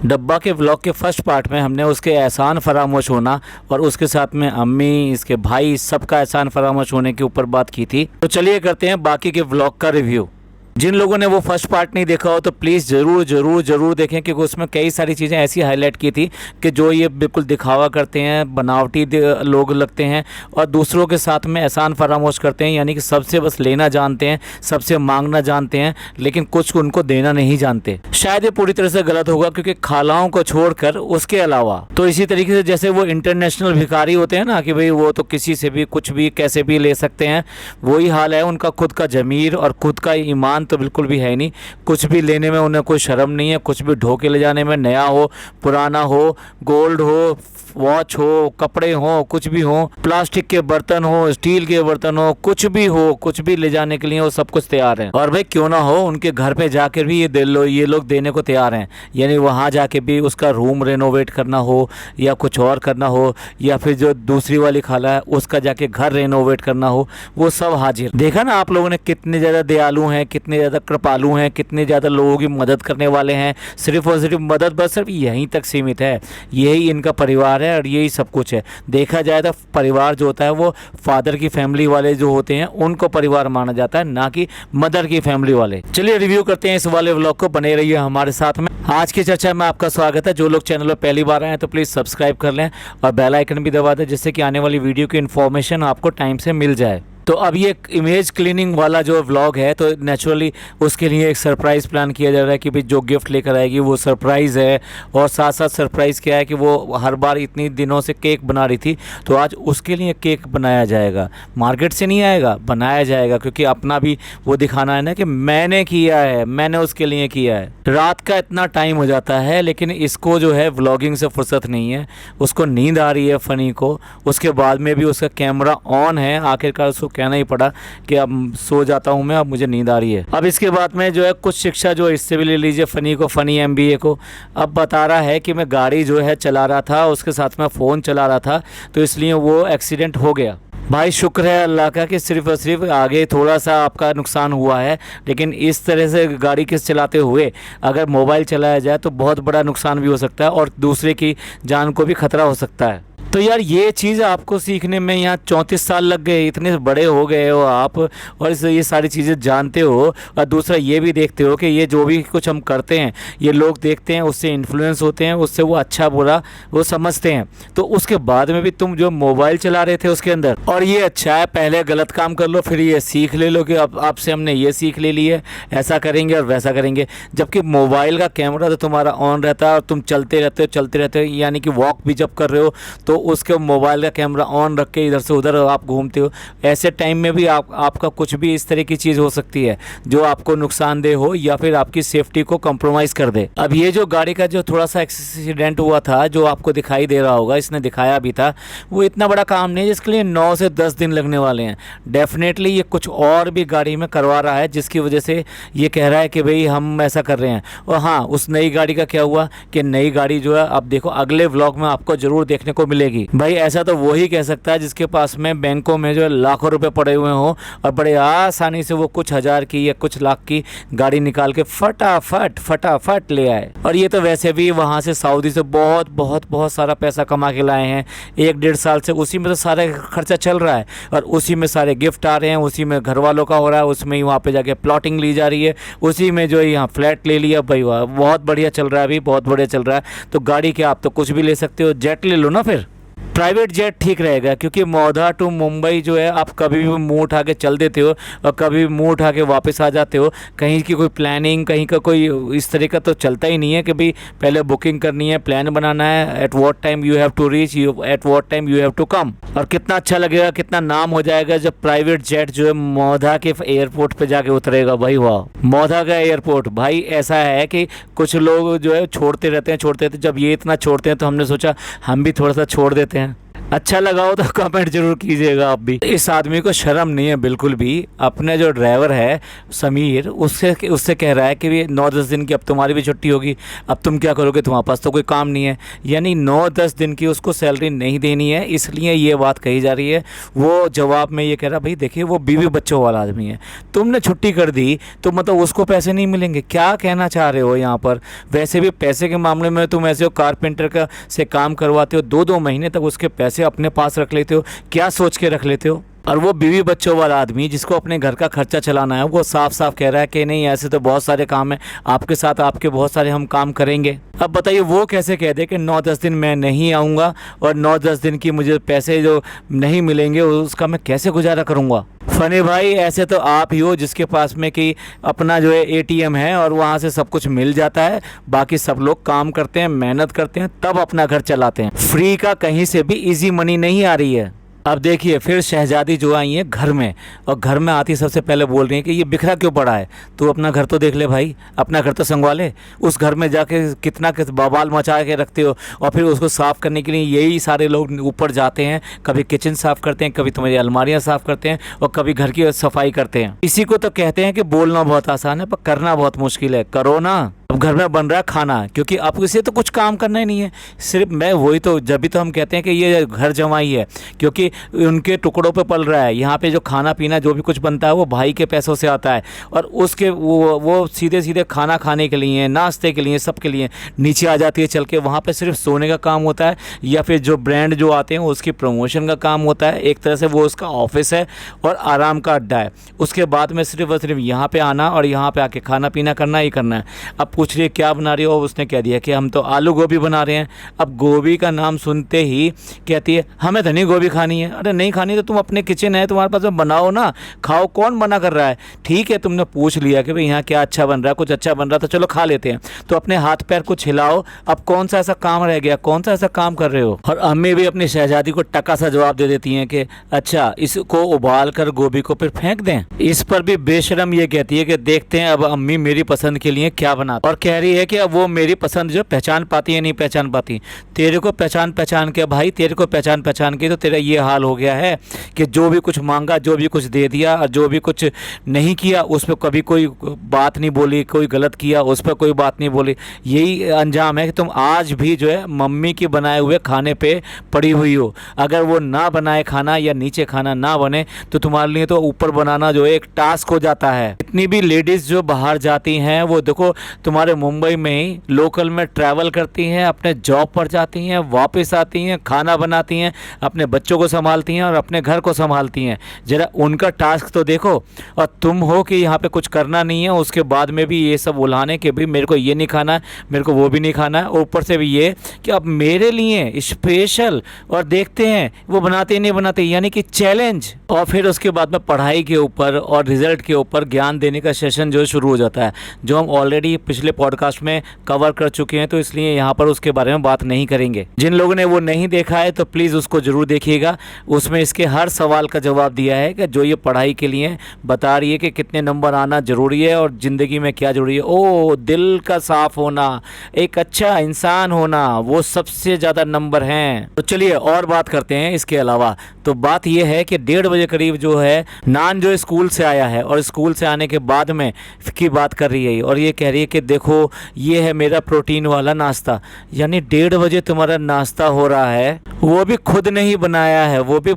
डब्बा के व्लॉग के फर्स्ट पार्ट में हमने उसके एहसान फरामोश होना और उसके साथ में अम्मी, इसके भाई, सबका एहसान फरामोश होने के ऊपर बात की थी। तो चलिए करते हैं बाकी के व्लॉग का रिव्यू। जिन लोगों ने वो फर्स्ट पार्ट नहीं देखा हो तो प्लीज़ ज़रूर देखें, क्योंकि उसमें कई सारी चीज़ें ऐसी हाईलाइट की थी कि जो ये बिल्कुल दिखावा करते हैं, बनावटी लोग लगते हैं और दूसरों के साथ में एहसान फरामोश करते हैं, यानी कि सबसे बस लेना जानते हैं, सबसे मांगना जानते हैं, लेकिन कुछ उनको देना नहीं जानते। शायद ये पूरी तरह से गलत होगा, क्योंकि खालाओं को छोड़कर उसके अलावा तो इसी तरीके से जैसे वो इंटरनेशनल भिखारी होते हैं ना, कि भाई वो तो किसी से भी कुछ भी कैसे भी ले सकते हैं, वही हाल है उनका। खुद का ज़मीर और खुद का ईमान तो बिल्कुल भी है नहीं। कुछ भी लेने में उन्हें कोई शर्म नहीं है, कुछ भी ढो के ले जाने में, नया हो पुराना हो, गोल्ड हो, वॉच हो, कपड़े हो, कुछ भी हो, प्लास्टिक के बर्तन हो, स्टील के बर्तन हो, कुछ भी हो, कुछ भी ले जाने के लिए वो सब कुछ तैयार हैं। और भाई क्यों ना हो, उनके घर पे जाकर भी ये लोग देने को तैयार हैं। यानी वहाँ जाके भी उसका रूम रेनोवेट करना हो या कुछ और करना हो, या फिर जो दूसरी वाली खाला है उसका जाके घर रेनोवेट करना हो, वो सब हाजिर। देखा ना आप लोगों ने कितने ज़्यादा दयालु हैं, कितने ज़्यादा कृपालु हैं, कितने ज़्यादा लोगों की मदद करने वाले हैं। सिर्फ और सिर्फ मदद बस सिर्फ यहीं तक सीमित है, यही इनका परिवार है और यही सब कुछ है। देखा जाए तो परिवार जो होता है वो फादर की फैमिली वाले जो होते हैं उनको परिवार माना जाता है, ना कि मदर की फैमिली वाले। चलिए रिव्यू करते हैं इस वाले व्लॉग को, बने रहिए हमारे साथ में। आज की चर्चा में आपका स्वागत है। जो लोग चैनल पर पहली बार आए हैं तो प्लीज़ सब्सक्राइब कर लें और बेल आइकन भी दबा दें, जिससे कि आने वाली वीडियो की इन्फॉर्मेशन आपको टाइम से मिल जाए। तो अब ये इमेज क्लीनिंग वाला जो व्लॉग है, तो नेचुरली उसके लिए एक सरप्राइज़ प्लान किया जा रहा है कि भाई जो गिफ्ट लेकर आएगी वो सरप्राइज़ है। और साथ साथ सरप्राइज़ क्या है कि वो हर बार इतनी दिनों से केक बना रही थी, तो आज उसके लिए केक बनाया जाएगा। मार्केट से नहीं आएगा, बनाया जाएगा, क्योंकि अपना भी वो दिखाना है ना कि मैंने किया है, मैंने उसके लिए किया है। रात का इतना टाइम हो जाता है, लेकिन इसको जो है व्लॉगिंग से फुर्सत नहीं है। उसको नींद आ रही है फ़नी को, उसके बाद में भी उसका कैमरा ऑन है। आखिरकार उसको कहना ही पड़ा कि अब सो जाता हूं मैं, अब मुझे नींद आ रही है। अब इसके बाद में जो है कुछ शिक्षा जो इससे भी ले लीजिए फ़नी को, फ़नी MBA को। अब बता रहा है कि मैं गाड़ी जो है चला रहा था, उसके साथ में फ़ोन चला रहा था, तो इसलिए वो एक्सीडेंट हो गया। भाई शुक्र है अल्लाह का कि सिर्फ और सिर्फ आगे थोड़ा सा आपका नुकसान हुआ है, लेकिन इस तरह से गाड़ी किस चलाते हुए अगर मोबाइल चलाया जाए तो बहुत बड़ा नुकसान भी हो सकता है और दूसरे की जान को भी खतरा हो सकता है। तो यार ये चीज़ आपको सीखने में यहाँ 34 साल लग गए, इतने बड़े हो गए हो आप और ये सारी चीज़ें जानते हो। और दूसरा ये भी देखते हो कि ये जो भी कुछ हम करते हैं ये लोग देखते हैं, उससे इन्फ्लुएंस होते हैं, उससे वो अच्छा बुरा वो समझते हैं। तो उसके बाद में भी तुम जो मोबाइल चला रहे थे उसके अंदर, और ये अच्छा है पहले गलत काम कर लो फिर ये सीख ले लो कि अब आपसे हमने ये सीख ले ली है, ऐसा करेंगे और वैसा करेंगे। जबकि मोबाइल का कैमरा तो तुम्हारा ऑन रहता है और तुम चलते रहते हो, यानी कि वॉक भी जब कर रहे हो तो उसके मोबाइल का कैमरा ऑन रख के इधर से उधर आप घूमते हो। ऐसे टाइम में भी आपका कुछ भी इस तरह की चीज़ हो सकती है जो आपको नुकसानदेह हो या फिर आपकी सेफ्टी को कंप्रोमाइज़ कर दे। अब ये जो गाड़ी का जो थोड़ा सा एक्सीडेंट हुआ था जो आपको दिखाई दे रहा होगा, इसने दिखाया भी था, वो इतना बड़ा काम नहीं है जिसके लिए 9 से 10 दिन लगने वाले हैं। डेफिनेटली ये कुछ और भी गाड़ी में करवा रहा है, जिसकी वजह से ये कह रहा है कि भाई हम ऐसा कर रहे हैं। और हाँ, उस नई गाड़ी का क्या हुआ कि नई गाड़ी जो है अब देखो अगले व्लॉग में आपको ज़रूर देखने को मिलेगी। भाई ऐसा तो वही कह सकता है जिसके पास में बैंकों में जो है लाखों रुपए पड़े हुए हों और बड़े आसानी से वो कुछ हज़ार की या कुछ लाख की गाड़ी निकाल के फटाफट ले आए। और ये तो वैसे भी वहाँ से सऊदी से बहुत सारा पैसा कमा के लाए हैं। 1-1.5 साल से उसी में तो सारा खर्चा चल रहा है और उसी में सारे गिफ्ट आ रहे हैं, उसी में घर वालों का हो रहा है, उसमें ही वहाँ पे जाके प्लॉटिंग ली जा रही है, उसी में जो है यहाँ फ्लैट ले लिया। भाई वाह, बहुत बढ़िया चल रहा है, अभी बहुत बढ़िया चल रहा है। तो गाड़ी के आप तो कुछ भी ले सकते हो, जेट ले लो ना, फिर प्राइवेट जेट ठीक रहेगा, क्योंकि मौधा टू मुंबई जो है आप कभी भी मुंह उठा के चल देते हो और कभी भी मुंह उठा के वापस आ जाते हो। कहीं की कोई प्लानिंग, कहीं का कोई इस तरह का तो चलता ही नहीं है कि भाई पहले बुकिंग करनी है, प्लान बनाना है, at what time you have to reach, at what time you have to come. और कितना अच्छा लगेगा, कितना नाम हो जाएगा जब प्राइवेट जेट जो है मौधा के एयरपोर्ट पर जाके उतरेगा। भाई वाह, मौधा का एयरपोर्ट। भाई ऐसा है कि कुछ लोग जो है छोड़ते रहते हैं। जब ये इतना छोड़ते हैं तो हमने सोचा हम भी थोड़ा सा छोड़ देते हैं। अच्छा लगा हो तो कमेंट जरूर कीजिएगा आप भी। इस आदमी को शर्म नहीं है बिल्कुल भी। अपने जो ड्राइवर है समीर, उससे उससे कह रहा है कि भी 9-10 दिन की अब तुम्हारी भी छुट्टी होगी, अब तुम क्या करोगे, तुम्हारे पास तो कोई काम नहीं है। यानी 9-10 दिन की उसको सैलरी नहीं देनी है, इसलिए ये बात कही जा रही है। वो जवाब में ये कह रहा, भाई देखिए वो बीवी बच्चों वाला आदमी है, तुमने छुट्टी कर दी तो मतलब उसको पैसे नहीं मिलेंगे, क्या कहना चाह रहे हो यहाँ पर। वैसे भी पैसे के मामले में तुम ऐसे हो, कारपेंटर का से काम करवाते हो, 2-2 महीने तक उसके पैसे अपने पास रख लेते हो, क्या सोच के रख लेते हो। और वो बीवी बच्चों वाला आदमी जिसको अपने घर का खर्चा चलाना है, वो साफ साफ कह रहा है कि नहीं ऐसे तो बहुत सारे काम हैं, आपके साथ आपके बहुत सारे हम काम करेंगे। अब बताइए वो कैसे कह दे कि 9-10 दिन मैं नहीं आऊँगा और 9-10 दिन की मुझे पैसे जो नहीं मिलेंगे उसका मैं कैसे गुजारा करूँगा। फनी भाई ऐसे तो आप ही हो जिसके पास में कि अपना जो है एटीएम है और वहाँ से सब कुछ मिल जाता है, बाकी सब लोग काम करते हैं, मेहनत करते हैं, तब अपना घर चलाते हैं। फ्री का कहीं से भी इजी मनी नहीं आ रही है। अब देखिए फिर शहजादी जो आई है घर में, और घर में आती सबसे पहले बोल रही है कि ये बिखरा क्यों पड़ा है, तू अपना घर तो देख ले भाई, अपना घर तो संगवा ले। उस घर में जाके कितना बवाल मचा के रखते हो, और फिर उसको साफ़ करने के लिए यही सारे लोग ऊपर जाते हैं, कभी किचन साफ़ करते हैं, कभी तुम्हारी अलमारियाँ साफ़ करते हैं, और कभी घर की सफाई करते हैं। इसी को तो कहते हैं कि बोलना बहुत आसान है पर करना बहुत मुश्किल है। करो ना। अब घर में बन रहा है खाना, क्योंकि आपको इसे तो कुछ काम करना ही नहीं है, सिर्फ मैं वही तो जब भी तो हम कहते हैं कि ये घर जमाई है, क्योंकि उनके टुकड़ों पे पल रहा है। यहाँ पे जो खाना पीना जो भी कुछ बनता है वो भाई के पैसों से आता है, और उसके वो सीधे सीधे खाना खाने के लिए, नाश्ते के लिए, सब के लिए नीचे आ जाती है चल के। वहाँ पे सिर्फ सोने का काम होता है, या फिर जो ब्रांड जो आते हैं उसकी प्रमोशन का काम होता है। एक तरह से वो उसका ऑफिस है और आराम का अड्डा है। उसके बाद में सिर्फ और सिर्फ यहाँ पे आना और यहाँ पे आके खाना पीना करना ही करना है। अब पूछ रही है क्या बना रही हो, उसने कह दिया कि हम तो आलू गोभी बना रहे हैं। अब गोभी का नाम सुनते ही कहती है हमें तो नहीं गोभी खानी है। अरे नहीं खानी तो तुम अपने किचन है तुम्हारे पास, बनाओ ना, खाओ, कौन मना कर रहा है। ठीक है तुमने पूछ लिया कि भाई यहाँ क्या अच्छा बन रहा है, कुछ अच्छा बन रहा है तो चलो खा लेते हैं, तो अपने हाथ पैर को हिलाओ। अब कौन सा ऐसा काम रह गया, कौन सा ऐसा काम कर रहे हो। और अम्मी भी अपनी शहजादी को टका सा जवाब दे देती हैं कि अच्छा इसको उबाल कर गोभी को फिर फेंक दें। इस पर भी बेशरम ये कहती है कि देखते हैं अब अम्मी मेरी पसंद के लिए क्या बनाती, और कह रही है कि अब वो मेरी पसंद जो पहचान पाती है नहीं पहचान पाती। तेरे को पहचान के भाई, तेरे को पहचान के तो तेरा ये हाल हो गया है कि जो भी कुछ मांगा, जो भी कुछ दे दिया, और जो भी कुछ नहीं किया उस पर कभी कोई बात नहीं बोली, कोई गलत किया उस पर कोई बात नहीं बोली। यही अंजाम है कि तुम आज भी जो है मम्मी के बनाए हुए खाने पे पड़ी हुई हो। अगर वो ना बनाए खाना या नीचे खाना ना बने तो तुम्हारे लिए तो ऊपर बनाना जो है एक टास्क हो जाता है। इतनी भी लेडीज़ जो बाहर जाती हैं वो देखो तुम्हारे मुंबई में ही लोकल में ट्रैवल करती हैं, अपने जॉब पर जाती हैं, वापस आती हैं, खाना बनाती हैं, अपने बच्चों को संभालती हैं और अपने घर को संभालती हैं। जरा उनका टास्क तो देखो। और तुम हो कि यहाँ पे कुछ करना नहीं है, उसके बाद में भी ये सब उलाने के भी मेरे को ये नहीं खाना है, मेरे को वो भी नहीं खाना है, ऊपर से भी ये कि अब मेरे लिए स्पेशल, और देखते हैं वो बनाते नहीं बनाते, यानी कि चैलेंज। और फिर उसके बाद में पढ़ाई के ऊपर और रिजल्ट के ऊपर ज्ञान देने का सेशन जो शुरू हो जाता है, जो हम ऑलरेडी पिछले पॉडकास्ट में कवर कर चुके हैं, तो इसलिए यहाँ पर उसके बारे में बात नहीं करेंगे। जिन लोगों ने वो नहीं देखा है तो प्लीज़ उसको ज़रूर देखिएगा। उसमें इसके हर सवाल का जवाब दिया है कि जो ये पढ़ाई के लिए बता रही है कि कितने नंबर आना ज़रूरी है और ज़िंदगी में क्या ज़रूरी है। ओ दिल का साफ़ होना, एक अच्छा इंसान होना, वो सबसे ज़्यादा नंबर हैं। तो चलिए और बात करते हैं इसके अलावा। तो बात यह है कि 1:30 बजे करीब जो है नान जो स्कूल से आया है, और स्कूल से आने के बाद में की बात कर रही है, और ये कह रही है कि देखो ये है मेरा प्रोटीन वाला नाश्ता। यानी 1:30 बजे तुम्हारा नाश्ता हो रहा है, वो भी खुद नहीं बनाया है, वो भी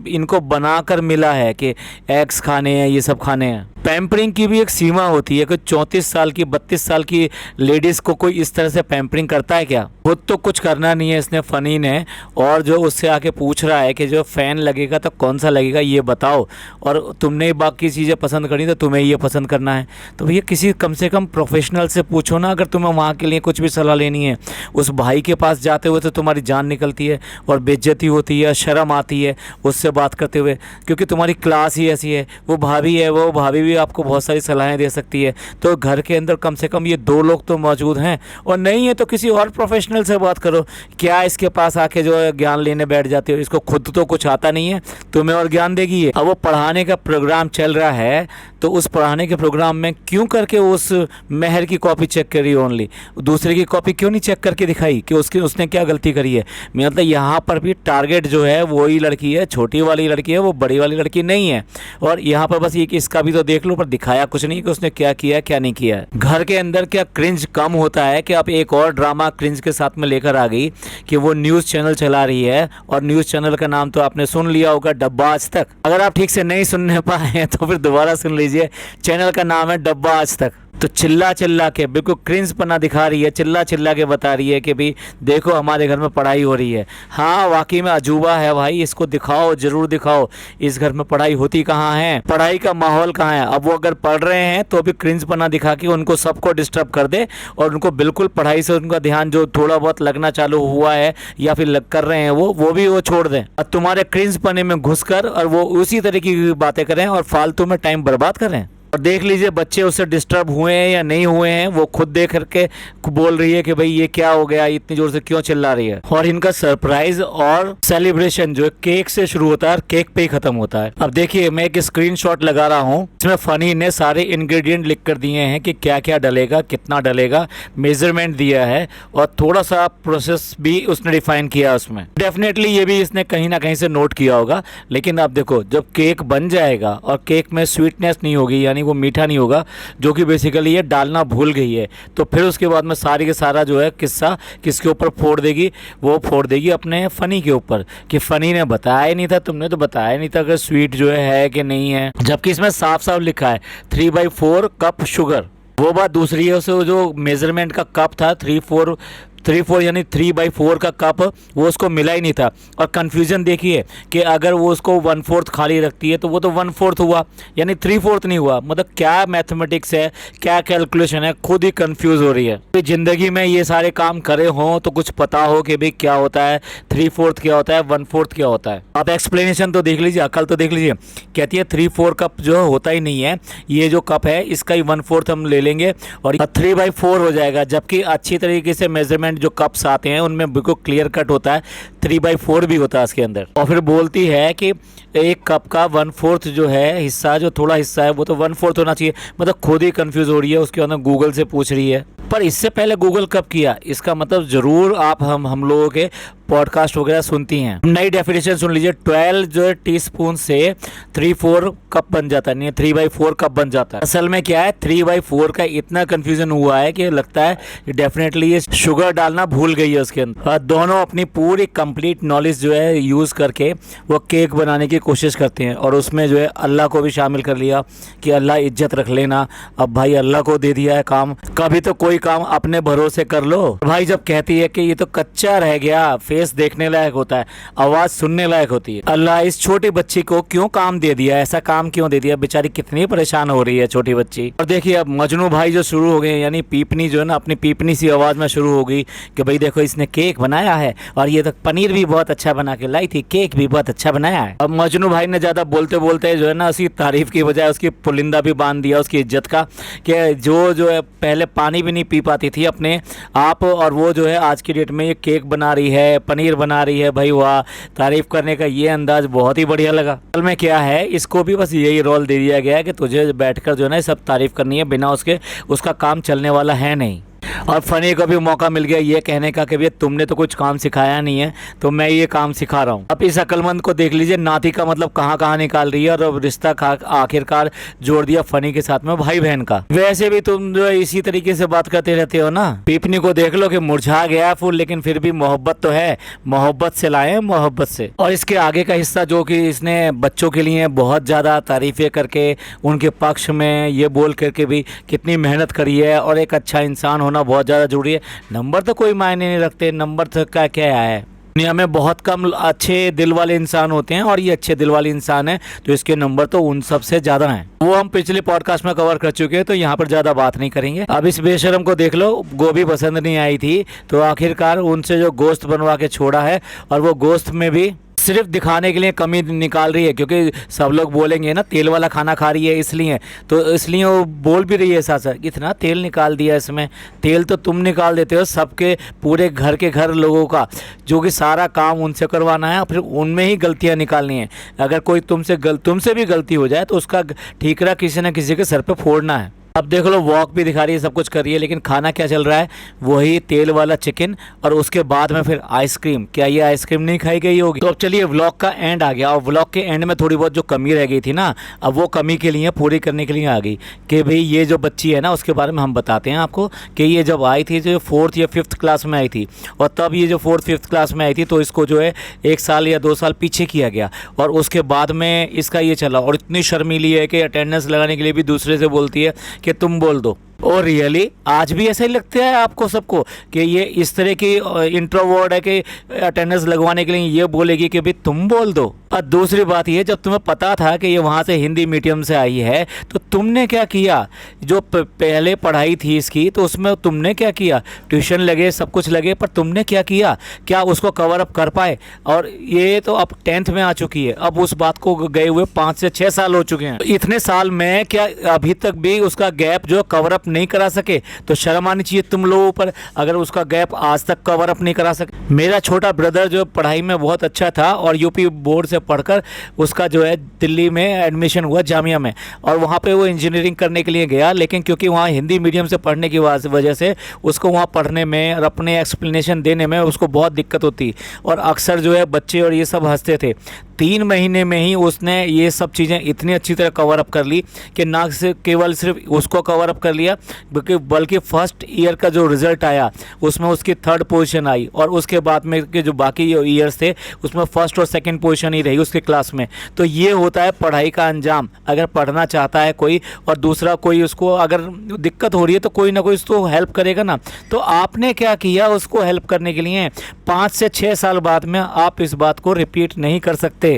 इनको बनाकर मिला है कि एग्स खाने हैं, ये सब खाने हैं। पैम्परिंग की भी एक सीमा होती है कि 34 साल की 32 साल की लेडीज़ को कोई इस तरह से पैम्परिंग करता है क्या। खुद तो कुछ करना नहीं है इसने, फ़नी ने, और जो उससे आके पूछ रहा है कि जो फ़ैन लगेगा तो कौन सा लगेगा ये बताओ, और तुमने बाकी चीज़ें पसंद करनी तो तुम्हें ये पसंद करना है। तो भैया किसी कम से कम प्रोफेशनल से पूछो ना, अगर तुम्हें वहाँ के लिए कुछ भी सलाह लेनी है। उस भाई के पास जाते हुए तो तुम्हारी जान निकलती है और बेइज्जती होती है, शर्म आती है उससे बात करते हुए, क्योंकि तुम्हारी क्लास ही ऐसी है। वो भाभी है, वो भाभी भी भी आपको बहुत सारी सलाहें दे सकती है। तो घर के अंदर कम से कम ये 2 लोग तो मौजूद हैं, और नहीं है तो किसी और प्रोफेशनल से बात करो। क्या इसके पास आके जो है ज्ञान लेने बैठ जाते हो? इसको खुद तो कुछ आता नहीं है, तुम्हें और ज्ञान देगी ये। अब वो पढ़ाने का प्रोग्राम चल रहा है, तो उस पढ़ाने के प्रोग्राम में क्यों करके उस मेहर की कॉपी चेक करी ओनली, दूसरे की कॉपी क्यों नहीं चेक करके दिखाई कि उसने क्या गलती करी है? मतलब यहाँ पर भी टारगेट जो है वही लड़की है, छोटी वाली लड़की है, वो बड़ी वाली लड़की नहीं है। और यहाँ पर बस ये कि इसका भी तो देख लो, पर दिखाया कुछ नहीं कि उसने क्या किया क्या नहीं किया है। घर के अंदर क्या क्रिंज कम होता है कि आप एक और ड्रामा क्रिंज के साथ में लेकर आ गई कि वो न्यूज़ चैनल चला रही है, और न्यूज़ चैनल का नाम तो आपने सुन लिया होगा, डब्बा आज तक। अगर आप ठीक से नहीं सुनने पाए तो फिर दोबारा सुन लीजिए। चैनल का नाम है डब्बा आज तक। तो चिल्ला चिल्ला के बिल्कुल क्रिंज पना दिखा रही है, चिल्ला चिल्ला के बता रही है कि भाई देखो हमारे घर में पढ़ाई हो रही है। हाँ वाकई में अजूबा है भाई, इसको दिखाओ, जरूर दिखाओ। इस घर में पढ़ाई होती कहाँ है, पढ़ाई का माहौल कहाँ है? अब वो अगर पढ़ रहे हैं तो भी क्रिंज पना दिखा के उनको सबको डिस्टर्ब कर दे, और उनको बिल्कुल पढ़ाई से उनका ध्यान जो थोड़ा बहुत लगना चालू हुआ है या फिर लग कर रहे हैं वो भी वो छोड़ दें, और तुम्हारे क्रिंज पने में घुस कर और वो उसी तरीके की बातें करें और फालतू में टाइम बर्बाद करें। और देख लीजिए बच्चे उससे डिस्टर्ब हुए हैं या नहीं हुए हैं, वो खुद देख करके बोल रही है कि भाई ये क्या हो गया, इतनी जोर से क्यों चिल्ला रही है। और इनका सरप्राइज और सेलिब्रेशन जो है केक से शुरू होता है और केक पे ही खत्म होता है। अब देखिए मैं एक स्क्रीनशॉट लगा रहा हूँ, इसमें फनी ने सारे इंग्रेडिएंट लिख कर दिए हैं कि क्या क्या डलेगा, कितना डलेगा, मेजरमेंट दिया है, और थोड़ा सा प्रोसेस भी उसने डिफाइन किया उसमें। डेफिनेटली ये भी इसने कहीं ना कहीं से नोट किया होगा। लेकिन अब देखो जब केक बन जाएगा और केक में स्वीटनेस नहीं होगी, यानी वो मीठा नहीं होगा, जो कि बेसिकली ये डालना भूल गई है, तो फिर उसके बाद में सारी के सारा जो है किस्सा किसके ऊपर फोड़ देगी? वो फोड़ देगी अपने फनी के ऊपर कि फनी ने बताया ही नहीं था, तुमने तो बताया नहीं था अगर स्वीट जो है कि नहीं है, जबकि इसमें साफ साफ लिखा है 3/4 कप शुगर। वो बात दूसरी है, उसे जो मेजरमेंट का कप था 3/4 यानी 3/4 का कप, वो उसको मिला ही नहीं था। और कन्फ्यूजन देखिए कि अगर वो उसको 1/4 खाली रखती है तो वो तो 1/4 हुआ, यानी 3/4 नहीं हुआ। मतलब क्या मैथमेटिक्स है, क्या कैलकुलेशन है, खुद ही कंफ्यूज हो रही है। तो जिंदगी में ये सारे काम करे हों तो कुछ पता हो कि भाई क्या होता है 3/4 क्या होता है, 1/4 क्या होता है। आप एक्सप्लेनेशन तो देख लीजिए, अकल तो देख लीजिए। कहती है 3/4 कप जो होता ही नहीं है, ये जो कप है इसका ही 1/4 हम ले लेंगे और 3/4 हो जाएगा। जबकि अच्छी तरीके से मेजरमेंट जो कप्स आते हैं उनमें बिल्कुल क्लियर कट होता है, 3/4 भी होता है इसके अंदर। और फिर बोलती है कि एक कप का 1/4 जो है हिस्सा, जो थोड़ा हिस्सा है वो तो 1/4 होना चाहिए। मतलब खुद ही कंफ्यूज हो रही है, उसके बाद गूगल से पूछ रही है। पर इससे पहले गूगल कब किया? इसका मतलब जरूर आप हम लोगों के पॉडकास्ट वगैरह सुनती हैं। नई डेफिनेशन सुन लीजिए, 12 जो है टीस्पून से 3/4 कप बन जाता है, नहीं 3/4 कप बन जाता है। असल में क्या है 3/4 का इतना कंफ्यूजन हुआ है कि लगता है डेफिनेटली ये शुगर डालना भूल गई है उसके अंदर। दोनों अपनी पूरी कंप्लीट नॉलेज जो है यूज करके वो केक बनाने की कोशिश करते हैं, और उसमें जो है अल्लाह को भी शामिल कर लिया कि अल्लाह इज्जत रख लेना। अब भाई अल्लाह को दे दिया है काम, कभी तो कोई काम अपने भरोसे कर लो। भाई जब कहती है कि ये तो कच्चा रह गया, फेस देखने लायक होता है, आवाज सुनने लायक होती है, अल्लाह इस छोटी बच्ची को क्यों काम दे दिया, ऐसा काम क्यों दे दिया? बेचारी कितनी परेशान हो रही है छोटी बच्ची। और देखिए अब मजनू भाई जो शुरू हो गए, यानी पीपनी जो है ना अपनी पीपनी सी आवाज में शुरू हो गई कि भाई देखो इसने केक बनाया है, और ये तो पनीर भी बहुत अच्छा बना के लाई थी, केक भी बहुत अच्छा बनाया है। अब मजनू भाई ने ज्यादा बोलते बोलते जो है ना उसकी तारीफ की बजाय उसकी पुलिंदा भी बांध दिया उसकी इज्जत का, कि जो है पहले पानी भी नहीं पी पाती थी अपने आप, और वो जो है आज की डेट में ये केक बना रही है, पनीर बना रही है। भाई वाह, तारीफ करने का ये अंदाज बहुत ही बढ़िया लगा। असल में क्या है, इसको भी बस यही रोल दे दिया गया है कि तुझे बैठकर जो है ना सब तारीफ करनी है, बिना उसके उसका काम चलने वाला है नहीं। और फनी को भी मौका मिल गया ये कहने का कि भैया तुमने तो कुछ काम सिखाया नहीं है, तो मैं ये काम सिखा रहा हूँ। अब इस अक्लमंद को देख लीजिए, नाती का मतलब कहाँ कहाँ निकाल रही है, और अब रिश्ता आखिरकार जोड़ दिया फनी के साथ में भाई बहन का। वैसे भी तुम जो इसी तरीके से बात करते रहते हो ना। पीपनी को देख लो कि मुरझा गया फूल, लेकिन फिर भी मोहब्बत तो है, मोहब्बत से लाए, मोहब्बत से। और इसके आगे का हिस्सा जो कि इसने बच्चों के लिए बहुत ज़्यादा तारीफें करके उनके पक्ष में ये बोल करके भी कितनी मेहनत करी है, और एक अच्छा इंसान होना बहुत ज़्यादा जरूरी है। नंबर तो कोई मायने नहीं रखते, नंबर तो क्या है। दुनिया में बहुत कम अच्छे दिल वाले इंसान होते हैं, और ये अच्छे दिल वाले इंसान है, तो इसके नंबर तो उन सबसे ज़्यादा हैं। वो हम पिछले पॉडकास्ट में कवर कर चुके हैं, तो यहाँ पर ज़्यादा बात नहीं करेंगे। अब इस बेशरम को देख लो, गोभी पसंद नहीं आई थी तो आखिरकार उनसे जो गोश्त बनवा के छोड़ा है, और वो गोश्त में भी सिर्फ दिखाने के लिए कमी निकाल रही है, क्योंकि सब लोग बोलेंगे ना तेल वाला खाना खा रही है इसलिए, तो इसलिए वो बोल भी रही है साथ साथ इतना तेल निकाल दिया इसमें। तेल तो तुम निकाल देते हो सबके, पूरे घर के घर लोगों का, जो कि सारा काम उनसे करवाना है, फिर उनमें ही गलतियां निकालनी है। अगर कोई तुमसे भी गलती हो जाए तो उसका ठीकरा किसी न किसी के सर पे फोड़ना है। अब देख लो, वॉक भी दिखा रही है, सब कुछ कर रही है, लेकिन खाना क्या चल रहा है, वही तेल वाला चिकन, और उसके बाद में फिर आइसक्रीम। क्या ये आइसक्रीम नहीं खाई गई होगी? तो अब चलिए, व्लॉग का एंड आ गया, और व्लॉग के एंड में थोड़ी बहुत जो कमी रह गई थी ना, अब वो कमी के लिए पूरी करने के लिए आ गई कि भाई ये जो बच्ची है ना, उसके बारे में हम बताते हैं आपको कि ये जब आई थी, जो 4th या 5th क्लास में आई थी, और तब ये जो 4th 5th क्लास में आई थी, तो इसको जो है 1 साल या 2 साल पीछे किया गया, और उसके बाद में इसका ये चला, और इतनी शर्मीली है कि अटेंडेंस लगाने के लिए भी दूसरे से बोलती है कि तुम बोल दो। और रियली आज भी ऐसा ही लगता है आपको सबको कि ये इस तरह की इंट्रोवर्ट है कि अटेंडेंस लगवाने के लिए ये बोलेगी कि भाई तुम बोल दो? और दूसरी बात ये, जब तुम्हें पता था कि ये वहाँ से हिंदी मीडियम से आई है, तो तुमने क्या किया? जो पहले पढ़ाई थी इसकी, तो उसमें तुमने क्या किया? ट्यूशन लगे, सब कुछ लगे, पर तुमने क्या किया? क्या उसको कवर अप कर पाए? और ये तो अब 10th में आ चुकी है, अब उस बात को गए हुए 5 से 6 साल हो चुके हैं। इतने साल में क्या अभी तक भी उसका गैप जो कवर अप नहीं करा सके? तो शर्म आनी चाहिए तुम लोगों पर, अगर उसका गैप आज तक कवर अप नहीं करा सके। मेरा छोटा ब्रदर जो पढ़ाई में बहुत अच्छा था, और यूपी बोर्ड से पढ़कर उसका जो है दिल्ली में एडमिशन हुआ जामिया में, और वहाँ पे वो इंजीनियरिंग करने के लिए गया, लेकिन क्योंकि वहाँ हिंदी मीडियम से पढ़ने की वजह से उसको वहाँ पढ़ने में और अपने एक्सप्लेनेशन देने में उसको बहुत दिक्कत होती, और अक्सर जो है बच्चे और ये सब हंसते थे। 3 महीने में ही उसने ये सब चीज़ें इतनी अच्छी तरह कवर अप कर ली कि ना से केवल सिर्फ उसको कवर अप कर लिया, बल्कि फर्स्ट ईयर का जो रिज़ल्ट आया उसमें उसकी 3rd पोजीशन आई, और उसके बाद में के जो बाकी ईयर्स थे उसमें 1st और 2nd पोजीशन ही रही उसके क्लास में। तो ये होता है पढ़ाई का अंजाम। अगर पढ़ना चाहता है कोई, और दूसरा कोई उसको अगर दिक्कत हो रही है, तो कोई ना कोई उसको हेल्प करेगा ना। तो आपने क्या किया उसको हेल्प करने के लिए? 5 से 6 साल बाद में आप इस बात को रिपीट नहीं कर सकते।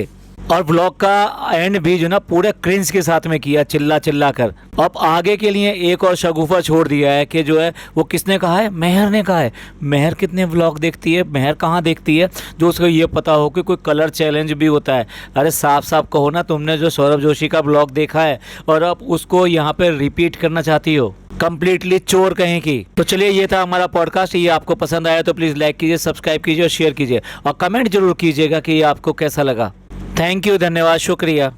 और ब्लॉग का एंड भी जो ना पूरे क्रिंज के साथ में किया, चिल्ला चिल्ला कर। अब आगे के लिए एक और शगुफा छोड़ दिया है कि जो है वो किसने कहा है? मेहर ने कहा है। मेहर कितने व्लॉग देखती है? मेहर कहाँ देखती है जो उसको ये पता हो कि कोई कलर चैलेंज भी होता है? अरे साफ साफ कहो ना, तुमने जो सौरभ जोशी का ब्लॉग देखा है और अब उसको यहाँ पे रिपीट करना चाहती हो? कंप्लीटली चोर कहीं की। तो चलिए, ये था हमारा पॉडकास्ट। ये आपको पसंद आया तो प्लीज़ लाइक कीजिए, सब्सक्राइब कीजिए और शेयर कीजिए, और कमेंट जरूर कीजिएगा कि ये आपको कैसा लगा। थैंक यू, धन्यवाद, शुक्रिया।